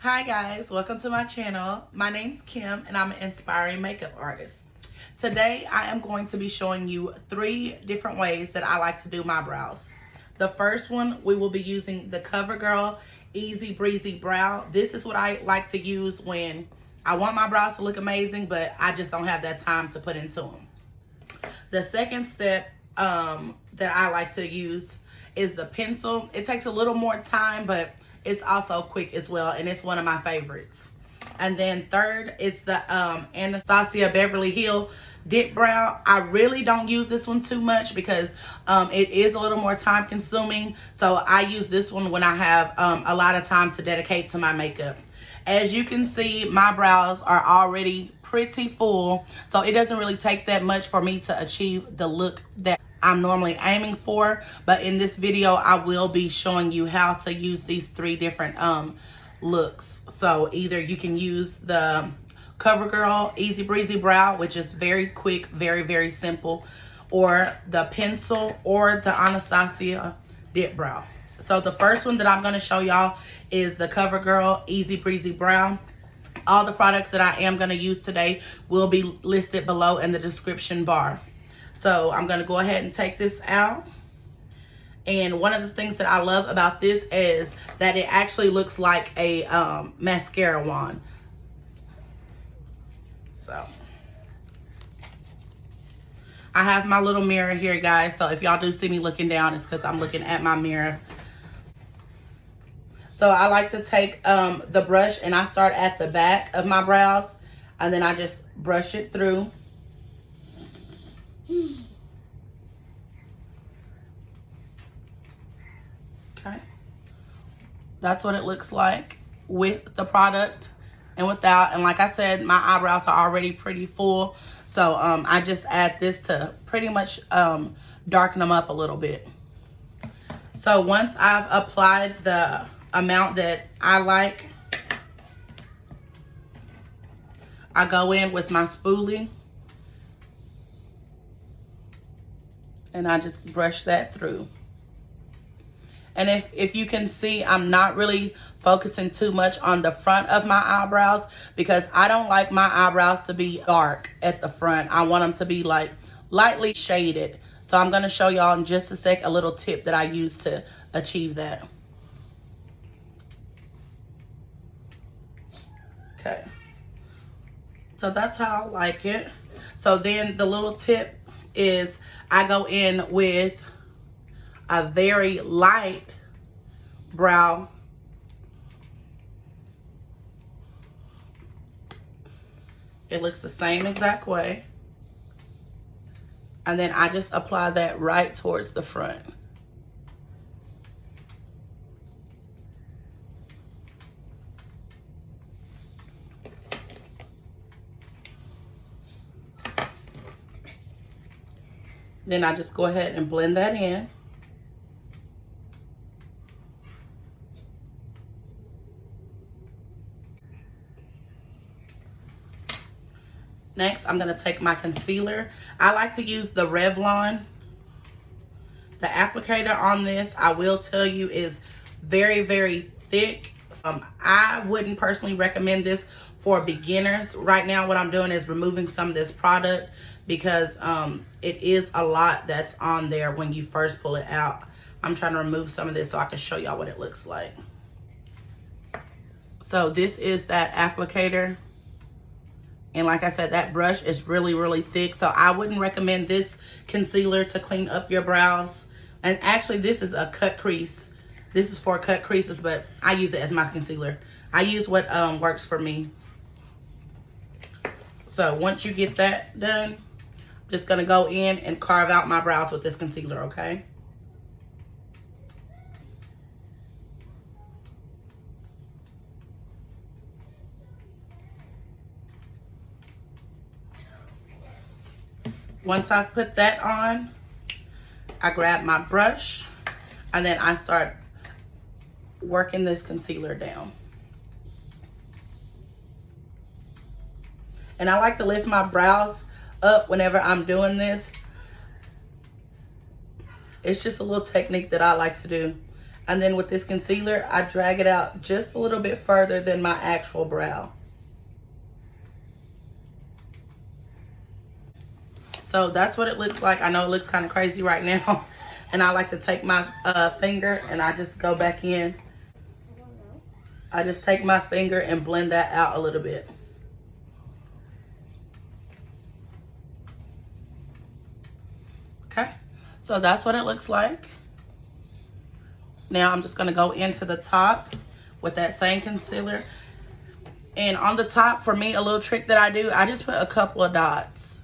Hi guys, welcome to my channel. My name's Kim and I'm an inspiring makeup artist. Today I am going to be showing you 3 different ways that I like to do my brows. The first one, we will be using the CoverGirl Easy Breezy Brow. This is what I like to use when I want my brows to look amazing, but I just don't have that time to put into them. The second step that I like to use is the pencil. It takes a little more time, but it's also quick as well, and it's one of my favorites. And then third, it's the Anastacia Beverly Hills Dipbrow. I really don't use this one too much because it is a little more time consuming. So I use this one when I have a lot of time to dedicate to my makeup. As you can see, my brows are already pretty full, so it doesn't really take that much for me to achieve the look that I'm normally aiming for. But in this video, I will be showing you how to use these 3 different looks. So either you can use the CoverGirl Easy Breezy Brow, which is very quick, very simple, or the pencil, or the Anastacia Dipbrow. So the first one that I'm going to show y'all is the CoverGirl Easy Breezy Brow. All the products that I am going to use today will be listed below in the description bar. So I'm going to go ahead and take this out. And one of the things that I love about this is that it actually looks like a mascara wand. So I have my little mirror here, guys. So if y'all do see me looking down, it's because I'm looking at my mirror. So I like to take the brush and I start at the back of my brows, and then I just brush it through. Okay. That's what it looks like with the product and without. And like I said, my eyebrows are already pretty full. So I just add this to pretty much darken them up a little bit. So once I've applied the amount that I like, I go in with my spoolie and I just brush that through. And if you can see, I'm not really focusing too much on the front of my eyebrows because I don't like my eyebrows to be dark at the front. I want them to be like lightly shaded. So I'm going to show y'all in just a sec a little tip that I use to achieve that. Okay. So that's how I like it. So then the little tip is I go in with a very light brow. It looks the same exact way. And then I just apply that right towards the front. Then I just go ahead and blend that in. Next, I'm going to take my concealer. I like to use the Revlon. The applicator on this, I will tell you, is very thick. I wouldn't personally recommend this for beginners. Right now, what I'm doing is removing some of this product because it is a lot that's on there when you first pull it out. I'm trying to remove some of this so I can show y'all what it looks like. So this is that applicator. And like I said, that brush is really thick. So I wouldn't recommend this concealer to clean up your brows. And actually, this is a cut crease. This is for cut creases, but I use it as my concealer. I use what works for me. So once you get that done, I'm just going to go in and carve out my brows with this concealer, okay? Once I've put that on, I grab my brush and then I start working this concealer down. And I like to lift my brows up whenever I'm doing this. It's just a little technique that I like to do. And then with this concealer, I drag it out just a little bit further than my actual brow. So that's what it looks like. I know it looks kind of crazy right now. And I like to take my finger and I just go back in. I just take my finger and blend that out a little bit. Okay, so that's what it looks like. Now I'm just gonna go into the top with that same concealer. And on the top, for me, a little trick that I do, I just put a couple of dots,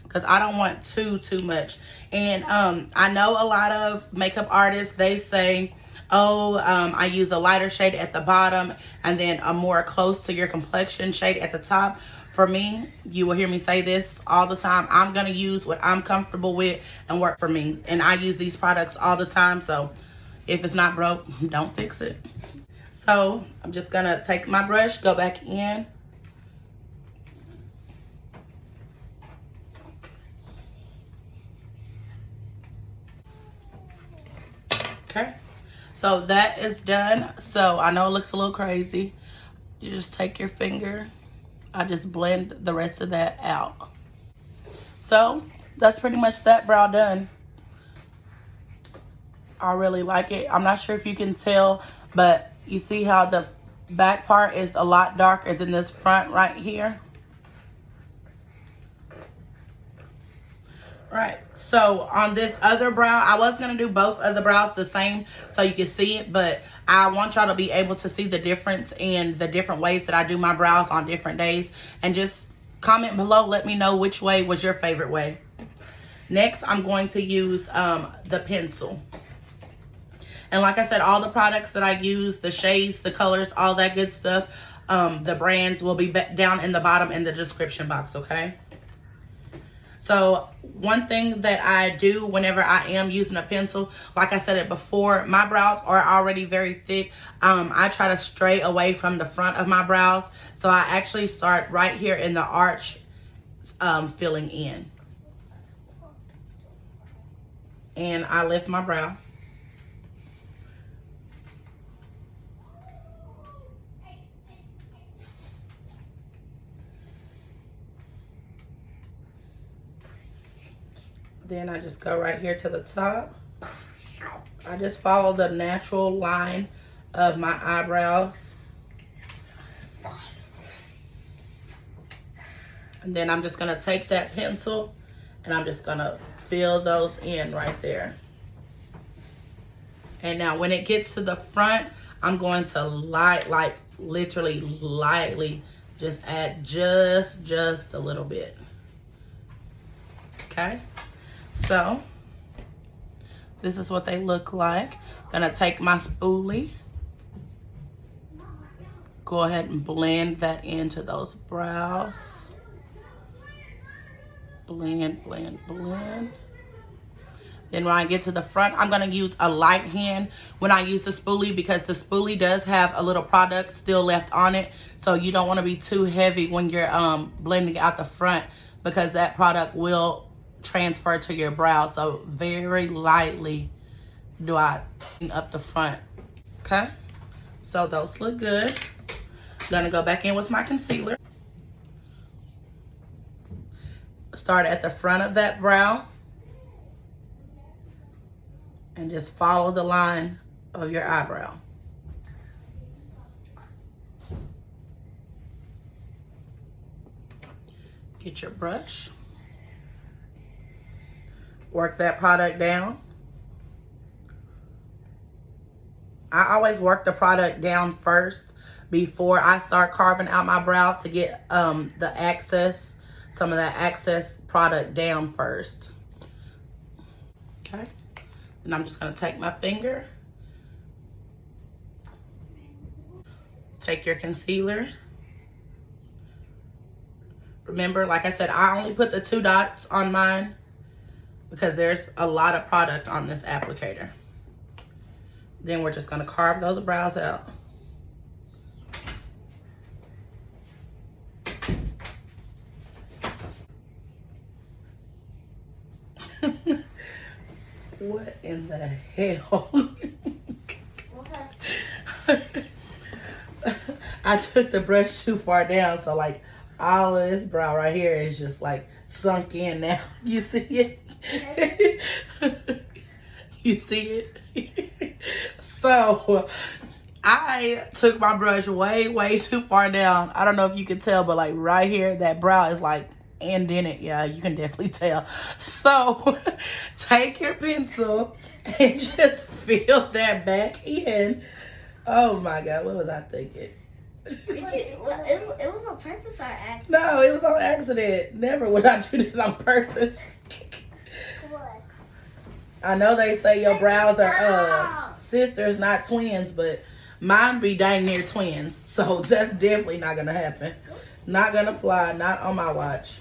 because I don't want too much. And I know a lot of makeup artists, they say, oh, I use a lighter shade at the bottom and then a more close to your complexion shade at the top. For me, you will hear me say this all the time, I'm gonna use what I'm comfortable with and work for me. And I use these products all the time, so if it's not broke, don't fix it. So I'm just gonna take my brush, go back in. Okay, so that is done. So I know it looks a little crazy. You just take your finger. I just blend the rest of that out. So that's pretty much that brow done. I really like it. I'm not sure if you can tell, but you see how the back part is a lot darker than this front right here. Right, so on this other brow, I was gonna do both of the brows the same so you can see it, but I want y'all to be able to see the difference in the different ways that I do my brows on different days. And just comment below, let me know which way was your favorite way. Next, I'm going to use the pencil. And like I said, all the products that I use, the shades, the colors, all that good stuff, the brands will be down in the bottom in the description box, okay? So one thing that I do whenever I am using a pencil, like I said it before, my brows are already very thick. I try to stray away from the front of my brows. So I actually start right here in the arch, filling in. And I lift my brow. Then I just go right here to the top. I just follow the natural line of my eyebrows. And then I'm just gonna take that pencil and I'm just gonna fill those in right there. And now when it gets to the front, I'm going to literally lightly just add just a little bit. Okay? So, this is what they look like. Gonna take my spoolie. Go ahead and blend that into those brows. Blend. Then when I get to the front, I'm gonna use a light hand when I use the spoolie, because the spoolie does have a little product still left on it. So you don't wanna be too heavy when you're blending out the front, because that product will transfer to your brow. So very lightly do I clean up the front. Okay, so those look good. Gonna go back in with my concealer. Start at the front of that brow and just follow the line of your eyebrow. Get your brush. Work that product down. I always work the product down first before I start carving out my brow to get some of that excess product down first. Okay, and I'm just gonna take my finger, take your concealer. Remember, like I said, I only put the 2 dots on mine because there's a lot of product on this applicator. Then we're just gonna carve those brows out. What in the hell? I took the brush too far down, so like all of this brow right here is just like sunk in now. You see it? You see it? So I took my brush way too far down. I don't know if you can tell, but like right here, that brow is like indented. Yeah, you can definitely tell. So take your pencil and just fill that back in. Oh my God, what was I thinking? It was on purpose or accident? No, it was on accident. Never would I do this on purpose. What? I know they say your brows are sisters, not twins, but mine be dang near twins. So that's definitely not gonna happen. Not gonna fly, not on my watch.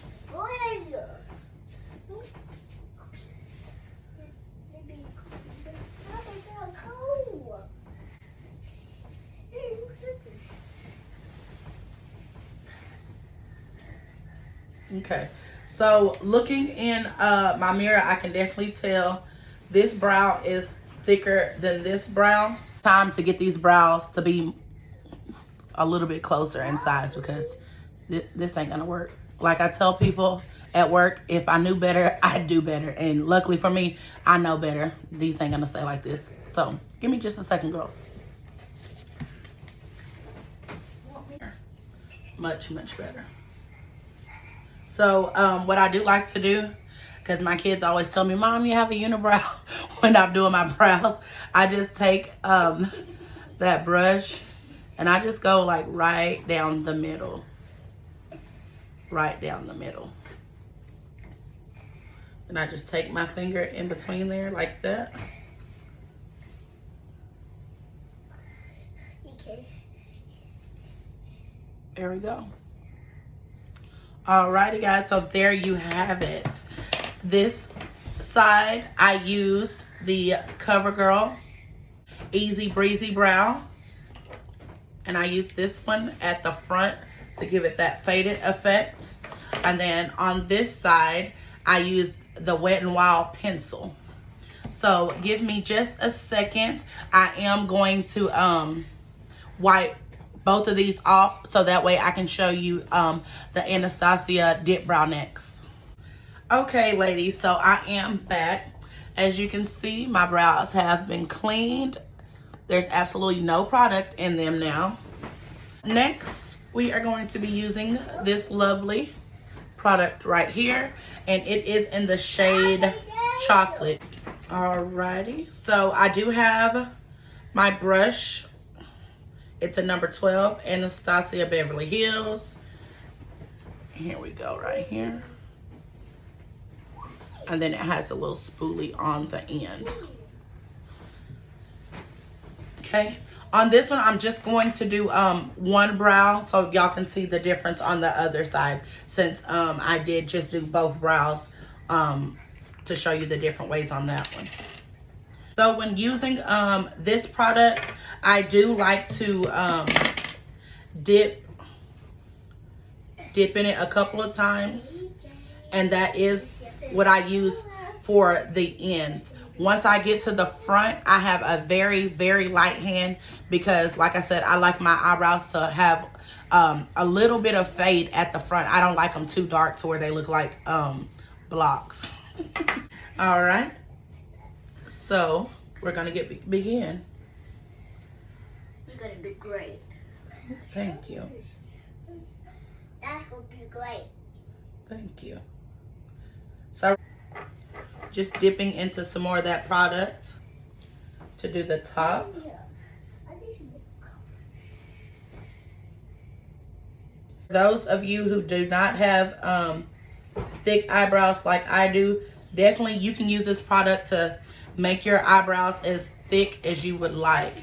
Okay, so looking in my mirror, I can definitely tell this brow is thicker than this brow. Time to get these brows to be a little bit closer in size because this ain't gonna work. Like I tell people at work, if I knew better, I'd do better. And luckily for me, I know better. These ain't gonna stay like this. So give me just a second, girls. Much better. So what I do like to do, because my kids always tell me, Mom, you have a unibrow when I'm doing my brows. I just take that brush and I just go like right down the middle. Right down the middle. And I just take my finger in between there like that. Okay. There we go. Alrighty guys, so there you have it. This side I used the CoverGirl Easy Breezy Brow, and I used this one at the front to give it that faded effect. And then on this side I used the Wet n Wild pencil. So give me just a second. I am going to wipe both of these off so that way I can show you the Anastacia dip brow next. Okay ladies, so I am back. As you can see, my brows have been cleaned. There's absolutely no product in them now. Next, we are going to be using this lovely product right here, and it is in the shade Chocolate. Alrighty, so I do have my brush. It's a number 12, Anastacia Beverly Hills. Here we go, right here. And then it has a little spoolie on the end. Okay, on this one, I'm just going to do one brow so y'all can see the difference on the other side, since I did just do both brows to show you the different ways on that one. So when using this product, I do like to dip in it a couple of times, and that is what I use for the ends. Once I get to the front, I have a very light hand because, like I said, I like my eyebrows to have a little bit of fade at the front. I don't like them too dark to where they look like blocks. All right. So we're gonna begin. You're gonna be great. Thank you. That's gonna be great. Thank you. So just dipping into some more of that product to do the top. Those of you who do not have thick eyebrows like I do, definitely you can use this product to make your eyebrows as thick as you would like.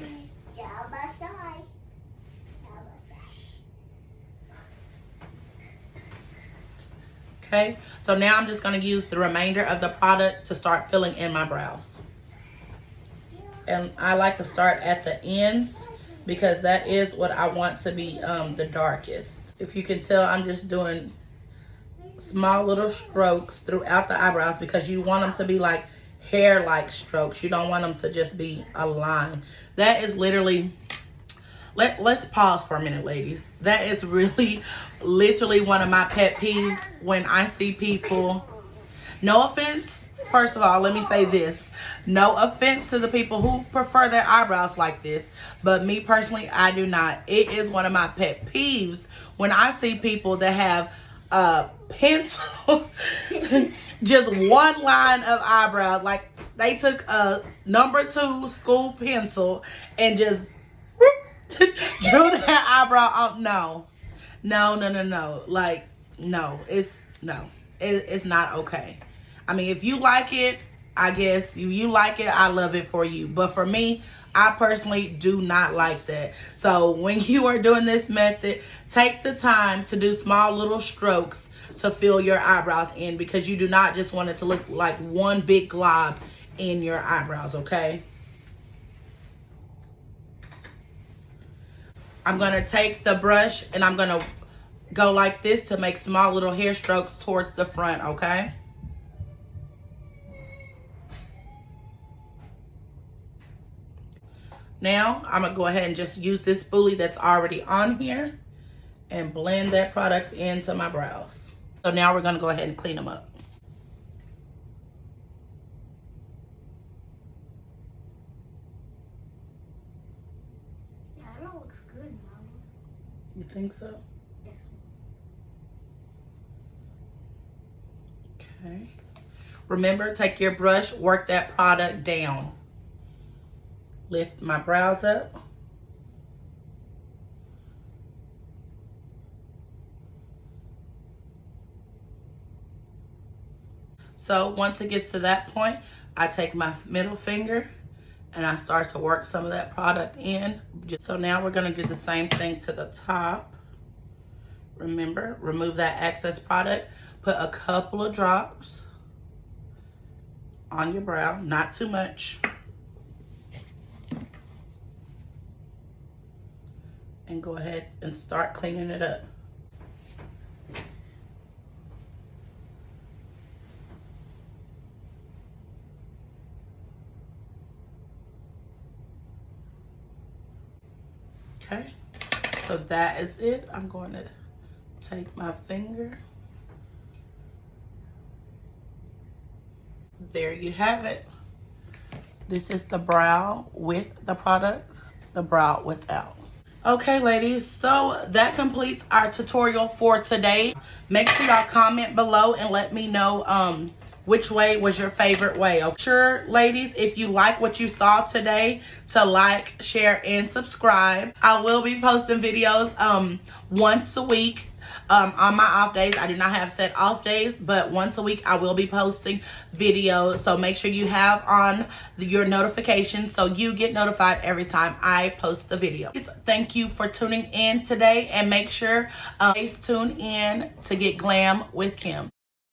Okay, so now I'm just going to use the remainder of the product to start filling in my brows. And I like to start at the ends because that is what I want to be the darkest. If you can tell, I'm just doing small little strokes throughout the eyebrows because you want them to be like hair-like strokes. You don't want them to just be a line. That is literally let's pause for a minute, ladies. That is really literally one of my pet peeves when I see people. No offense. First of all, let me say this. No offense to the people who prefer their eyebrows like this. But me personally, I do not. It is one of my pet peeves when I see people that have a pencil, just one line of eyebrows. Like they took a #2 school pencil and just drew that eyebrow on. No. Like, no. It's not okay. I mean, if you like it, I guess if you like it, I love it for you. But for me, I personally do not like that. So when you are doing this method, take the time to do small little strokes to fill your eyebrows in, because you do not just want it to look like one big glob in your eyebrows, okay? I'm going to take the brush and I'm going to go like this to make small little hair strokes towards the front, okay? Now, I'm going to go ahead and just use this spoolie that's already on here and blend that product into my brows. So now we're going to go ahead and clean them up. Yeah, that looks good, Mama. You think so? Yes. Okay. Remember, take your brush, work that product down. Lift my brows up. So once it gets to that point, I take my middle finger and I start to work some of that product in. So now we're going to do the same thing to the top. Remember, remove that excess product. Put a couple of drops on your brow, not too much. And go ahead and start cleaning it up. Okay, so that is it. I'm going to take my finger. There you have it. This is the brow with the product, the brow without. Okay, ladies, so that completes our tutorial for today. Make sure y'all comment below and let me know which way was your favorite way. Okay? Sure, ladies, if you like what you saw today, to like, share, and subscribe. I will be posting videos once a week. On my off days. I do not have set off days, but once a week I will be posting videos. So make sure you have on your notifications so you get notified every time I post a video. Thank you for tuning in today, and make sure tune in to get glam with Kim.